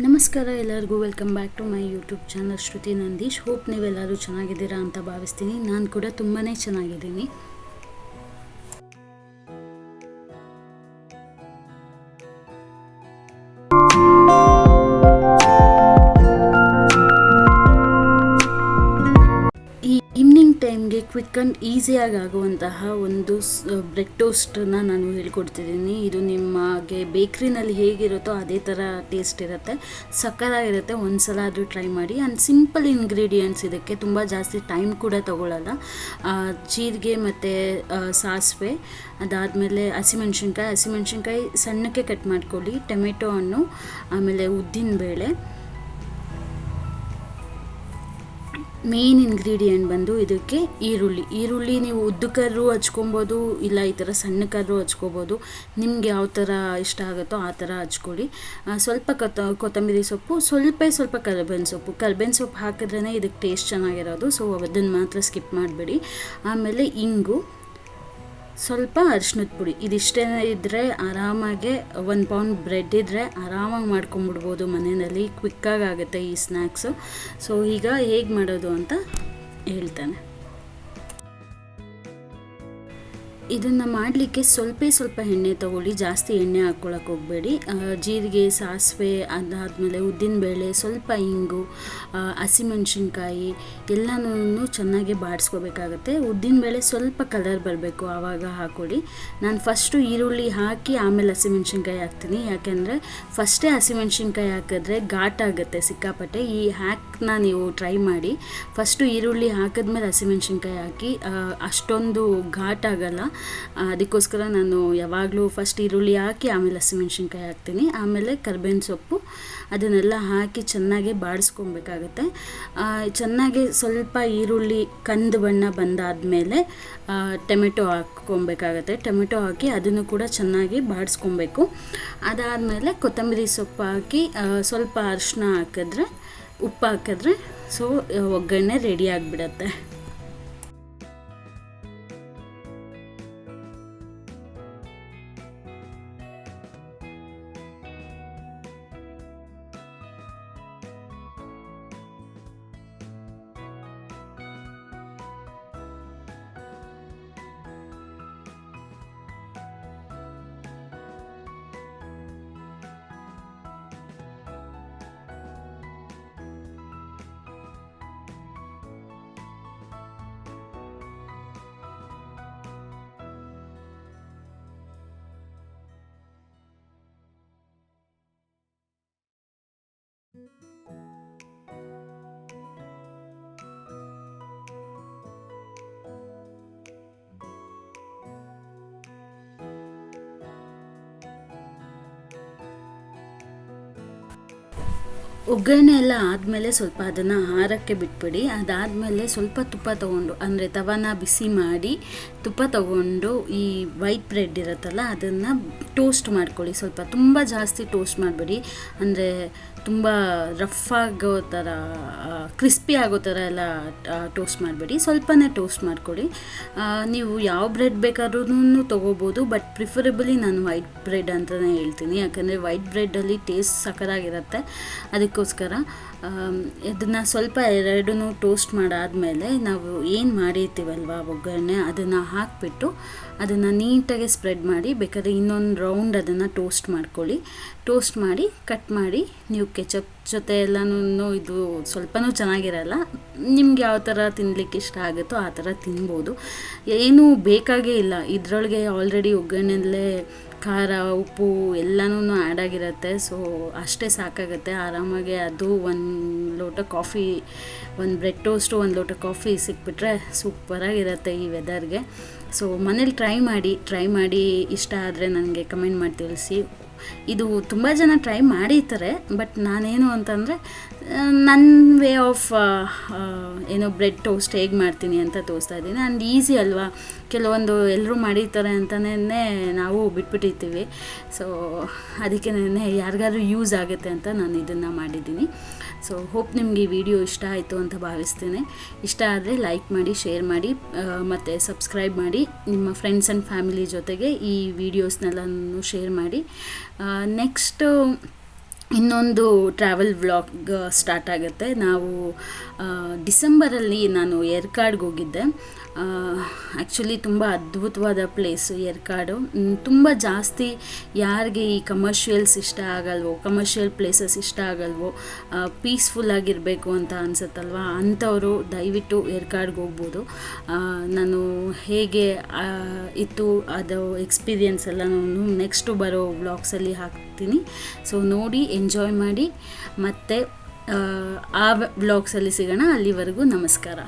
ನಮಸ್ಕಾರ ಎಲ್ಲರಿಗೂ welcome back to my YouTube channel Shruti Nandeesh. Hope ನೀವೆಲ್ಲರೂ ಚೆನ್ನಾಗಿದ್ದೀರಾ ಅಂತ ಭಾವಿಸ್ತೀನಿ. ನಾನು ಕೂಡ ತುಂಬಾ ಚೆನ್ನಾಗಿದ್ದೀನಿ. ಈ ಈವ್ನಿಂಗ್ ಟೈಮ್ಗೆ ಕ್ವಿಕ್ ಆ್ಯಂಡ್ ಈಸಿಯಾಗಿ ಆಗುವಂತಹ ಒಂದು ಬ್ರೆಡ್ ಟೋಸ್ಟನ್ನು ನಾನು ಹೇಳ್ಕೊಡ್ತಿದ್ದೀನಿ. ಇದು ನಿಮಗೆ ಬೇಕ್ರಿನಲ್ಲಿ ಹೇಗಿರುತ್ತೋ ಅದೇ ಥರ ಟೇಸ್ಟ್ ಇರುತ್ತೆ, ಸಕ್ಕತ್ತಾಗಿರುತ್ತೆ. ಒಂದು ಸಲ ಆದರೂ ಟ್ರೈ ಮಾಡಿ. ಆ್ಯಂಡ್ ಸಿಂಪಲ್ ಇಂಗ್ರೀಡಿಯೆಂಟ್ಸ್ ಇದಕ್ಕೆ, ತುಂಬ ಜಾಸ್ತಿ ಟೈಮ್ ಕೂಡ ತಗೊಳ್ಳಲ್ಲ. ಜೀರಿಗೆ ಮತ್ತು ಸಾಸಿವೆ, ಅದಾದಮೇಲೆ ಹಸಿಮೆಣ್ಸಿನ್ಕಾಯಿ ಸಣ್ಣಕ್ಕೆ ಕಟ್ ಮಾಡ್ಕೊಳ್ಳಿ, ಟೊಮೆಟೊ ಹಣ್ಣು, ಆಮೇಲೆ ಉದ್ದಿನಬೇಳೆ. ಮೇನ್ ಇಂಗ್ರೀಡಿಯೆಂಟ್ ಬಂದು ಇದಕ್ಕೆ ಈರುಳ್ಳಿ ನೀವು ಉದ್ದಕ್ಕಾದ್ರೂ ಹಚ್ಕೊಬೋದು, ಇಲ್ಲ ಈ ಥರ ಸಣ್ಣಕ್ಕಾದ್ರೂ ಹಚ್ಕೋಬೋದು. ನಿಮ್ಗೆ ಯಾವ ಥರ ಇಷ್ಟ ಆಗುತ್ತೋ ಆ ಥರ ಹಚ್ಕೊಳ್ಳಿ. ಸ್ವಲ್ಪ ಕೊತ್ತಂಬರಿ ಸೊಪ್ಪು, ಸ್ವಲ್ಪ ಕರಿಬೇವಿನ ಸೊಪ್ಪು ಹಾಕಿದ್ರೇ ಇದಕ್ಕೆ ಟೇಸ್ಟ್ ಚೆನ್ನಾಗಿರೋದು. ಸೊ ಅದನ್ನು ಮಾತ್ರ ಸ್ಕಿಪ್ ಮಾಡಬೇಡಿ. ಆಮೇಲೆ ಇಂಗು, ಸ್ವಲ್ಪ ಅರಿಶಿನದ ಪುಡಿ. ಇದಿಷ್ಟೇ ಇದ್ದರೆ ಆರಾಮಾಗೆ 1 ಪೌಂಡ್ ಬ್ರೆಡ್ ಇದ್ದರೆ ಆರಾಮಾಗಿ ಮಾಡ್ಕೊಂಬಿಡ್ಬೋದು ಮನೆಯಲ್ಲಿ. ಕ್ವಿಕ್ಕಾಗಿ ಆಗುತ್ತೆ ಈ ಸ್ನ್ಯಾಕ್ಸು. ಸೊ ಈಗ ಹೇಗೆ ಮಾಡೋದು ಅಂತ ಹೇಳ್ತಾನೆ. ಇದನ್ನು ಮಾಡಲಿಕ್ಕೆ ಸ್ವಲ್ಪ ಎಣ್ಣೆ ತೊಗೊಳ್ಳಿ, ಜಾಸ್ತಿ ಎಣ್ಣೆ ಹಾಕ್ಕೊಳಕ್ಕೆ ಹೋಗಬೇಡಿ. ಜೀರಿಗೆ, ಸಾಸಿವೆ, ಅದಾದಮೇಲೆ ಉದ್ದಿನಬೇಳೆ, ಸ್ವಲ್ಪ ಇಂಗು, ಹಸಿಮೆಣ್ಸಿನ್ಕಾಯಿ ಎಲ್ಲನೂ ಚೆನ್ನಾಗಿ ಬಾಡಿಸ್ಕೋಬೇಕಾಗತ್ತೆ. ಉದ್ದಿನಬೇಳೆ ಸ್ವಲ್ಪ ಕಲರ್ ಬರಬೇಕು, ಆವಾಗ ಹಾಕ್ಕೊಳ್ಳಿ. ನಾನು ಫಸ್ಟು ಈರುಳ್ಳಿ ಹಾಕಿ ಆಮೇಲೆ ಹಸಿಮೆಣ್ಸಿನ್ಕಾಯಿ ಹಾಕ್ತೀನಿ, ಯಾಕೆಂದರೆ ಫಸ್ಟೇ ಹಸಿಮೆಣ್ಸಿನ್ಕಾಯಿ ಹಾಕಿದ್ರೆ ಘಾಟ್ ಆಗುತ್ತೆ ಸಿಕ್ಕಾಪಟ್ಟೆ. ಈ ಹ್ಯಾಕ್ನ ನೀವು ಟ್ರೈ ಮಾಡಿ. ಫಸ್ಟು ಈರುಳ್ಳಿ ಹಾಕಿದ್ಮೇಲೆ ಹಸಿಮೆಣ್ಸಿನ್ಕಾಯಿ ಹಾಕಿ, ಅಷ್ಟೊಂದು ಘಾಟ್ ಆಗಲ್ಲ. ಅದಕ್ಕೋಸ್ಕರ ನಾನು ಯಾವಾಗಲೂ ಫಸ್ಟ್ ಈರುಳ್ಳಿ ಹಾಕಿ ಆಮೇಲೆ ಹಸಿಮೆಣ್ಸಿನ್ಕಾಯಿ ಹಾಕ್ತೀನಿ. ಆಮೇಲೆ ಕರಿಬೇವಿನ ಸೊಪ್ಪು, ಅದನ್ನೆಲ್ಲ ಹಾಕಿ ಚೆನ್ನಾಗಿ ಬಾಡಿಸ್ಕೊಬೇಕಾಗತ್ತೆ. ಚೆನ್ನಾಗಿ ಸ್ವಲ್ಪ ಈರುಳ್ಳಿ ಕಂದು ಬಣ್ಣ ಬಂದಾದಮೇಲೆ ಟೊಮೆಟೊ ಹಾಕ್ಕೊಬೇಕಾಗತ್ತೆ. ಟೊಮೆಟೊ ಹಾಕಿ ಅದನ್ನು ಕೂಡ ಚೆನ್ನಾಗಿ ಬಾಡಿಸ್ಕೊಬೇಕು. ಅದಾದಮೇಲೆ ಕೊತ್ತಂಬರಿ ಸೊಪ್ಪು ಹಾಕಿ ಸ್ವಲ್ಪ ಅರಿಶಿನ ಹಾಕಿದ್ರೆ, ಉಪ್ಪು ಹಾಕಿದ್ರೆ ಸೊ ಒಗ್ಗರಣೆ ರೆಡಿ ಆಗಿಬಿಡತ್ತೆ. ಒಗ್ಗರಣೆ ಎಲ್ಲ ಆದಮೇಲೆ ಸ್ವಲ್ಪ ಅದನ್ನು ಆರಕ್ಕೆ ಬಿಟ್ಬಿಡಿ. ಅದಾದಮೇಲೆ ಸ್ವಲ್ಪ ತುಪ್ಪ ತೊಗೊಂಡು, ಅಂದರೆ ತವಾನ ಬಿಸಿ ಮಾಡಿ ತುಪ್ಪ ತೊಗೊಂಡು ಈ ವೈಟ್ ಬ್ರೆಡ್ ಇರುತ್ತಲ್ಲ ಅದನ್ನು ಟೋಸ್ಟ್ ಮಾಡ್ಕೊಳ್ಳಿ. ಸ್ವಲ್ಪ ತುಂಬ ಜಾಸ್ತಿ ಟೋಸ್ಟ್ ಮಾಡಬೇಡಿ, ಅಂದರೆ ತುಂಬ ರಫ್ ಆಗೋ ಥರ, ಕ್ರಿಸ್ಪಿ ಆಗೋ ಥರ ಎಲ್ಲ ಟೋಸ್ಟ್ ಮಾಡಬೇಡಿ. ಸ್ವಲ್ಪನೇ ಟೋಸ್ಟ್ ಮಾಡ್ಕೊಳ್ಳಿ. ನೀವು ಯಾವ ಬ್ರೆಡ್ ಬೇಕಾದ್ರೂ ತೊಗೋಬೋದು, ಬಟ್ ಪ್ರಿಫರಬಲಿ ನಾನು ವೈಟ್ ಬ್ರೆಡ್ ಅಂತಲೇ ಹೇಳ್ತೀನಿ, ಯಾಕಂದರೆ ವೈಟ್ ಬ್ರೆಡ್ಡಲ್ಲಿ ಟೇಸ್ಟ್ ಸಕ್ಕತ್ತಾಗಿರುತ್ತೆ. ಅದಕ್ಕೋಸ್ಕರ ಇದನ್ನು ಸ್ವಲ್ಪ ಎರಡೂ ಟೋಸ್ಟ್ ಮಾಡಾದಮೇಲೆ ನಾವು ಏನು ಮಾಡಿರ್ತೀವಲ್ವ ಒಗ್ಗರಣೆ, ಅದನ್ನು ಹಾಕಿಬಿಟ್ಟು ಅದನ್ನು ನೀಟಾಗಿ ಸ್ಪ್ರೆಡ್ ಮಾಡಿ, ಬೇಕಾದ್ರೆ ಇನ್ನೊಂದು ರೌಂಡ್ ಅದನ್ನು ಟೋಸ್ಟ್ ಮಾಡ್ಕೊಳ್ಳಿ. ಟೋಸ್ಟ್ ಮಾಡಿ ಕಟ್ ಮಾಡಿ ನೀವು ಕೆಚಪ್ ಜೊತೆ ಎಲ್ಲನೂ, ಇದು ಸ್ವಲ್ಪನೂ ಚೆನ್ನಾಗಿರಲ್ಲ. ನಿಮ್ಗೆ ಯಾವ ಥರ ತಿನ್ನಲಿಕ್ಕೆ ಇಷ್ಟ ಆಗುತ್ತೋ ಆ ಥರ ತಿನ್ಬೋದು. ಏನೂ ಬೇಕಾಗೇ ಇಲ್ಲ, ಇದರೊಳಗೆ ಆಲ್ರೆಡಿ ಒಗ್ಗರಣೆಯಲ್ಲೇ ಖಾರ, ಉಪ್ಪು ಎಲ್ಲನೂ ಆ್ಯಡ್ ಆಗಿರುತ್ತೆ. ಸೊ ಅಷ್ಟೇ ಸಾಕಾಗುತ್ತೆ ಆರಾಮಾಗಿ. ಅದು ಒಂದು ಲೋಟ ಕಾಫಿ, ಒಂದು ಬ್ರೆಡ್ ಟೋಸ್ಟು, ಒಂದು ಲೋಟ ಕಾಫಿ ಸಿಕ್ಬಿಟ್ರೆ ಸೂಪರಾಗಿರುತ್ತೆ ಈ ವೆದರ್ಗೆ. ಸೊ ಮನೇಲಿ ಟ್ರೈ ಮಾಡಿ ಇಷ್ಟ ಆದರೆ ನನಗೆ ಕಮೆಂಟ್ ಮಾಡಿ ತಿಳಿಸಿ. ಇದು ತುಂಬ ಜನ ಟ್ರೈ ಮಾಡಿರ್ತಾರೆ, ಬಟ್ ನಾನೇನು ಅಂತಂದರೆ ನನ್ನ ವೇ ಆಫ್ ಏನೋ ಬ್ರೆಡ್ ಟೋಸ್ಟ್ ಹೇಗೆ ಮಾಡ್ತೀನಿ ಅಂತ ತೋರಿಸ್ತಾ ಇದ್ದೀನಿ. ಆ್ಯಂಡ್ ಈಸಿ ಅಲ್ವಾ, ಕೆಲವೊಂದು ಎಲ್ಲರೂ ಮಾಡಿರ್ತಾರೆ ಅಂತಲೇ ನಾವು ಬಿಟ್ಬಿಟ್ಟಿರ್ತೀವಿ. ಸೊ ಅದಕ್ಕೆ ಯಾರಿಗಾದ್ರೂ ಯೂಸ್ ಆಗುತ್ತೆ ಅಂತ ನಾನು ಇದನ್ನು ಮಾಡಿದ್ದೀನಿ. ಸೊ ಹೋಪ್ ನಿಮಗೆ ಈ ವಿಡಿಯೋ ಇಷ್ಟ ಆಯಿತು ಅಂತ ಭಾವಿಸ್ತೇನೆ. ಇಷ್ಟ ಆದರೆ ಲೈಕ್ ಮಾಡಿ, ಶೇರ್ ಮಾಡಿ, ಮತ್ತು ಸಬ್ಸ್ಕ್ರೈಬ್ ಮಾಡಿ. ನಿಮ್ಮ ಫ್ರೆಂಡ್ಸ್ ಆ್ಯಂಡ್ ಫ್ಯಾಮಿಲಿ ಜೊತೆಗೆ ಈ ವಿಡಿಯೋಸ್ನೆಲ್ಲನೂ ಶೇರ್ ಮಾಡಿ. ನೆಕ್ಸ್ಟು ಇನ್ನೊಂದು ಟ್ರಾವೆಲ್ ವ್ಲಾಗ್ ಸ್ಟಾರ್ಟ್ ಆಗುತ್ತೆ. ನಾವು ಡಿಸೆಂಬರಲ್ಲಿ ನಾನು ಏರ್ಕಾಡ್ಗೆ ಹೋಗಿದ್ದೆ. ಆ್ಯಕ್ಚುಲಿ ತುಂಬ ಅದ್ಭುತವಾದ ಪ್ಲೇಸು ಏರ್ಕಾಡು. ತುಂಬ ಜಾಸ್ತಿ ಯಾರಿಗೆ ಈ ಕಮರ್ಷಿಯಲ್ಸ್ ಇಷ್ಟ ಆಗಲ್ವೋ, ಕಮರ್ಷಿಯಲ್ ಪ್ಲೇಸಸ್ ಇಷ್ಟ ಆಗಲ್ವೋ, ಪೀಸ್ಫುಲ್ಲಾಗಿರಬೇಕು ಅಂತ ಅನಿಸುತ್ತಲ್ವ, ಅಂಥವರು ದಯವಿಟ್ಟು ಏರ್ಕಾಡ್ಗೆ ಹೋಗ್ಬೋದು. ನಾನು ಹೇಗೆ ಇತ್ತು ಅದು ಎಕ್ಸ್ಪೀರಿಯನ್ಸ್ ಎಲ್ಲ ನಾನು ನೆಕ್ಸ್ಟು ಬರೋ ವ್ಲಾಗ್ಸಲ್ಲಿ ಹಾಕ್ತೀನಿ. ಸೊ ನೋಡಿ ಎಂಜಾಯ್ ಮಾಡಿ, ಮತ್ತು ಆ ವ್ಲಾಗ್ಸಲ್ಲಿ ಸಿಗೋಣ. ಅಲ್ಲಿವರೆಗೂ ನಮಸ್ಕಾರ.